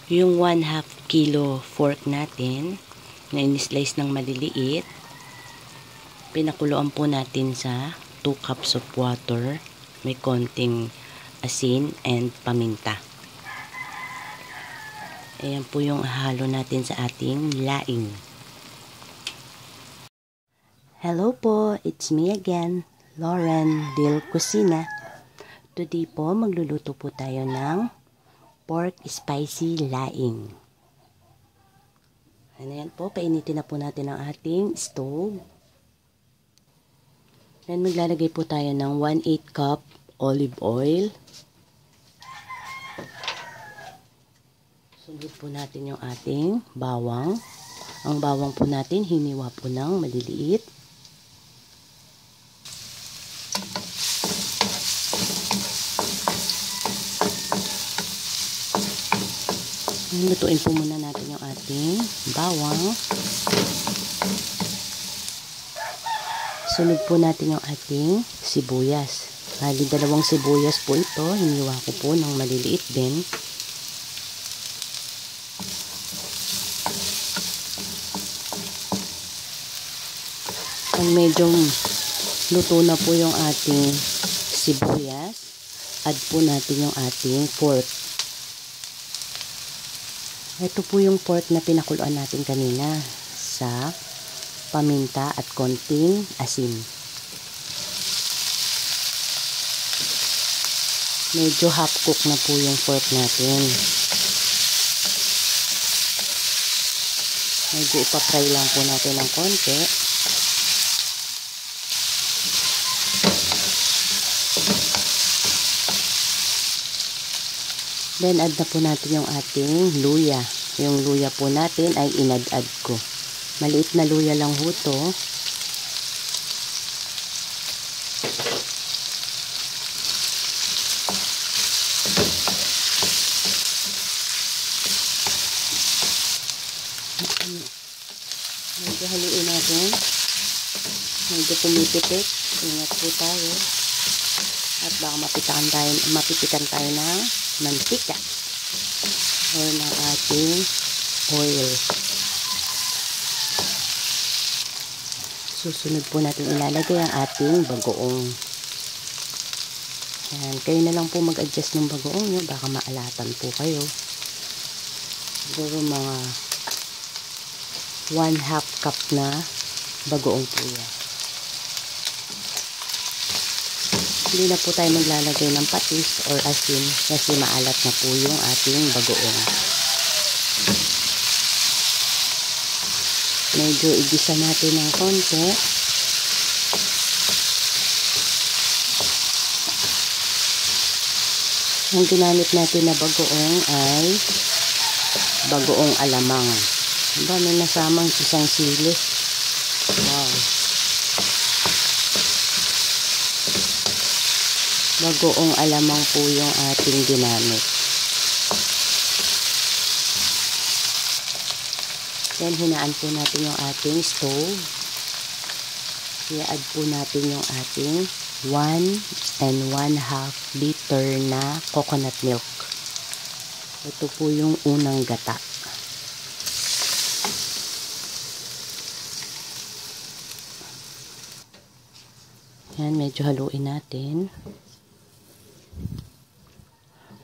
Yung 1/2 kilo pork natin na in-slice ng maliliit, pinakuluan po natin sa 2 cups of water. May konting asin and paminta. Ayan po yung halo natin sa ating laing. Hello po, it's me again, Lauren Del Cocina. Today po magluluto po tayo ng pork spicy laing. Ayan po, painitin na po natin ang ating stove. Then maglalagay po tayo ng 1/8 cup olive oil. Sunod po natin yung ating bawang. Ang bawang po natin hiniwa po ng maliliit. Lutuin po muna natin yung ating bawang. Sunod po natin yung ating sibuyas. Bali, 2 sibuyas po ito. Hiniwa ko po ng maliliit din. Pag medyo luto na po yung ating sibuyas, add po natin yung ating pork. Ito po yung pork na pinakuluan natin kanina sa paminta at konting asin. Medyo half cook na po yung pork natin. Medyo ipapry lang po natin ng konti. Then, add na po natin yung ating luya. Yung luya po natin ay inad-add ko. Maliit na luya lang ho to. Medyo haluin natin. Medyo pumipitik. Ingat po tayo. At baka mapitikan tayo ng mantika or ng ating oil. Susunod po natin ilalagay ang ating bagoong. Ayan, kayo na lang po mag-adjust ng bagoong nyo, baka maalatan po kayo. Siguro mga 1/2 cup na bagoong po yan. Hindi na po tayo maglalagay ng patis or asin kasi maalat na po yung ating bagoong. Medyo igisa natin ng konti. Ang ginamit natin na bagoong ay bagoong alamang. Diba, may nasamang isang sili. Wow. Bagoong alamang po yung ating ginamit. Then, hinaan po natin yung ating stove. I-add po natin yung ating 1 1/2 liter na coconut milk. Ito po yung unang gata. Yan, medyo haluin natin.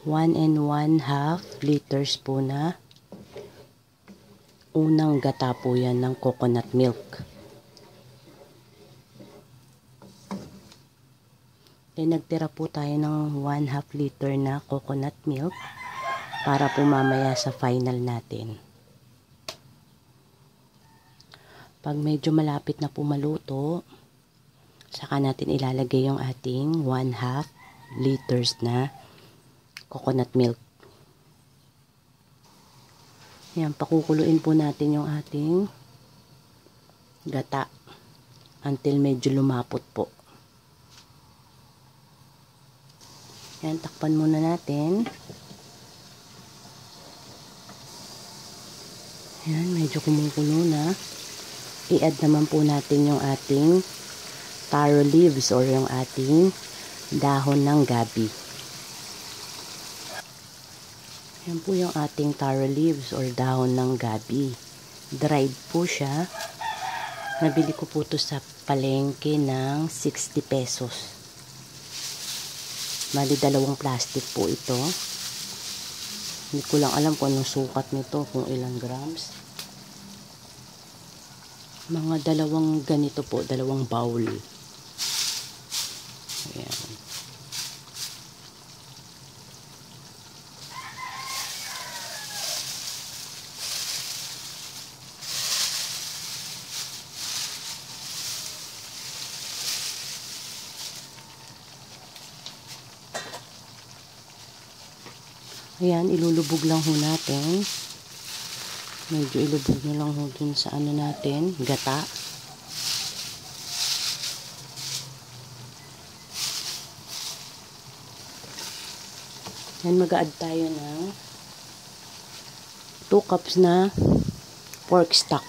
1 1/2 liters po na unang gata po yan ng coconut milk. Then nagtira po tayo ng 1/2 liter na coconut milk para po mamaya sa final natin. Pag medyo malapit na po maluto, saka natin ilalagay yung ating 1/2 liters na coconut milk. Yan, pakukuluin po natin yung ating gata until medyo lumapot po. Yan, takpan muna natin. Yan, medyo kumukulo na. I-add naman po natin yung ating taro leaves or yung ating dahon ng gabi. Yan po yung ating taro leaves or dahon ng gabi. Dried po siya. Nabili ko po ito sa palengke ng 60 pesos. Bali, 2 plastic po ito. Hindi ko lang alam kung anong sukat nito, kung ilang grams. Mga 2 ganito po, 2 bowl. Ayan. Ayan, ilulubog lang ho natin. Medyo ilubog na lang ho dun sa ano natin, gata. Yan, mag-a-add tayo ng 2 cups na pork stock.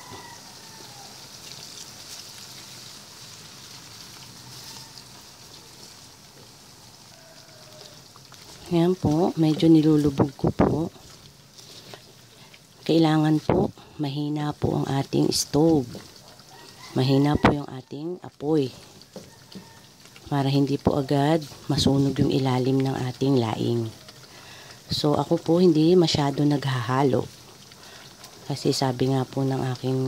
Ayan po, medyo nilulubog ko po. Kailangan po, mahina po ang ating stove. Mahina po yung ating apoy. Para hindi po agad masunog yung ilalim ng ating laing. So, ako po hindi masyado naghahalo. Kasi sabi nga po ng aking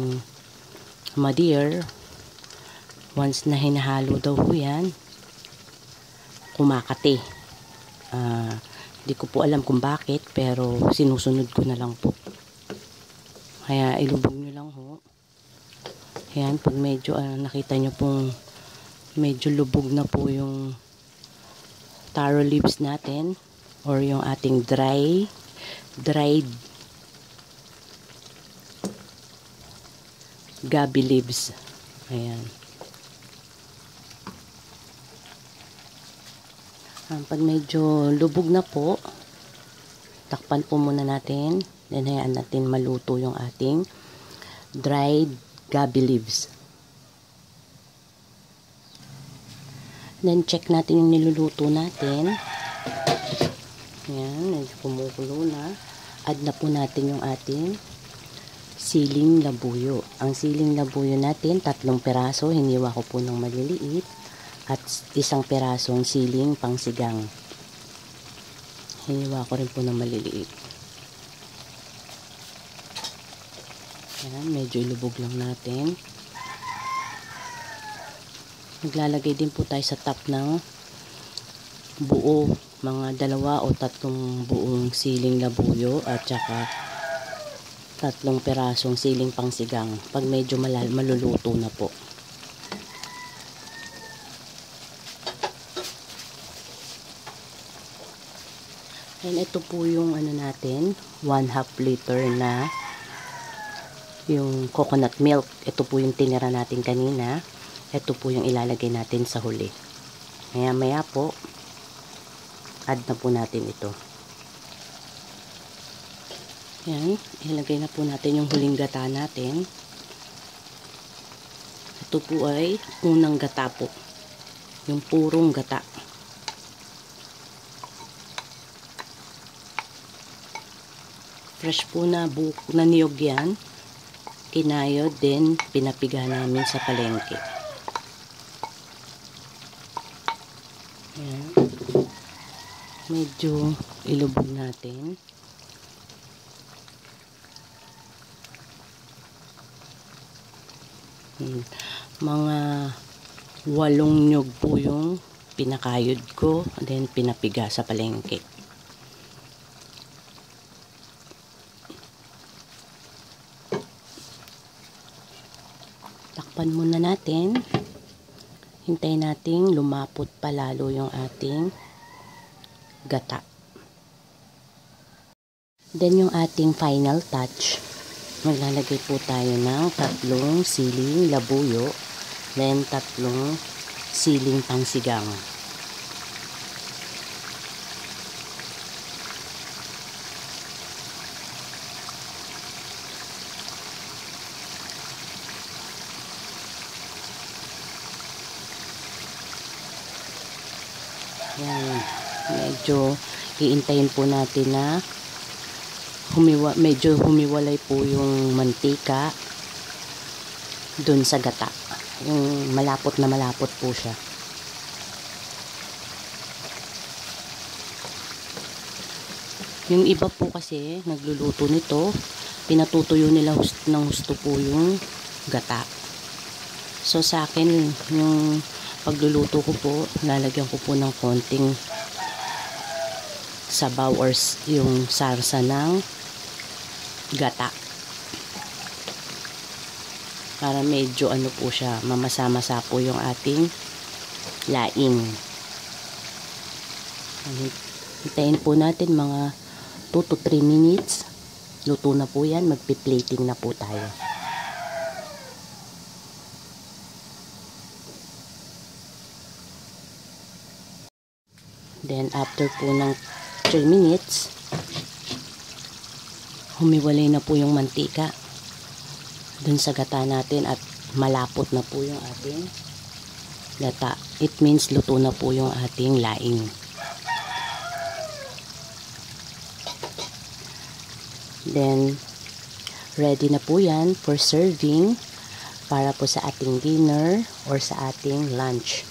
mother, once na hinahalo daw po yan, kumakati. Hindi ko po alam kung bakit, pero sinusunod ko na lang po. Kaya ilubog nyo lang ho. Ayan, pag medyo nakita nyo pong medyo lubog na po yung taro leaves natin or yung ating dried gabi leaves. Ayan. Pag medyo lubog na po, takpan po muna natin. Then, hayaan natin maluto yung ating dried gabi leaves. Then, check natin yung niluluto natin. Ayan, medyo kumukulo na. Add na po natin yung ating siling labuyo. Ang siling labuyo natin, 3 piraso. Hiniwa ko po ng maliliit. At 1 pirasong siling pangsigang. Hiniwa ko rin po ng maliliit. Ayan, medyo ilubog lang natin. Maglalagay din po tayo sa top ng buo, mga 2 o 3 buong siling labuyo at saka 3 pirasong siling pangsigang pag medyo maluluto na po. And ito po yung ano natin, 1/2 liter na yung coconut milk. Ito po yung tinira natin kanina. Ito po yung ilalagay natin sa huli. Maya po, add na po natin ito. Yan, ilagay na po natin yung huling gata natin. Ito po ay unang gata po. Yung purong gata. Fresh po na buhok na niyog yan. Kinayod, then pinapiga namin sa palengke. Ayan. Medyo ilubog natin. Mga 8 nyog po yung pinakayod ko, then pinapiga sa palengke. Takpan muna natin. Hintayin nating lumapot palalo yung ating gata. Then yung ating final touch, maglalagay po tayo ng 3 siling labuyo, then 3 siling pangsigang. Yan, medyo iintayin po natin na medyo humiwalay po yung mantika dun sa gata. Yung malapot na malapot po siya. Yung iba po kasi nagluluto nito, pinatutuyo nila ng husto po yung gata. So sa akin, yung pagluluto ko po, lalagyan ko po ng konting sabaw or yung sarsa ng gata. Para medyo ano po siya, mamasa-masa po yung ating laing. Hintayin po natin mga 2 to 3 minutes. Luto na po yan, magpi-plating na po tayo. Then after po ng 3 minutes, humiwalay na po yung mantika dun sa gata natin at malapot na po yung ating gata. It means luto na po yung ating laing. Then ready na po yan for serving para po sa ating dinner or sa ating lunch.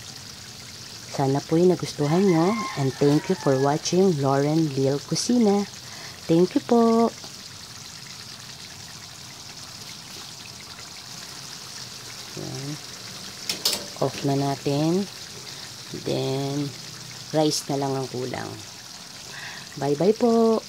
Sana po yung nagustuhan nyo, and thank you for watching Lauren Lil Kusina. Thank you po. Yan. Off na natin. Then rice na lang ang kulang. Bye bye po.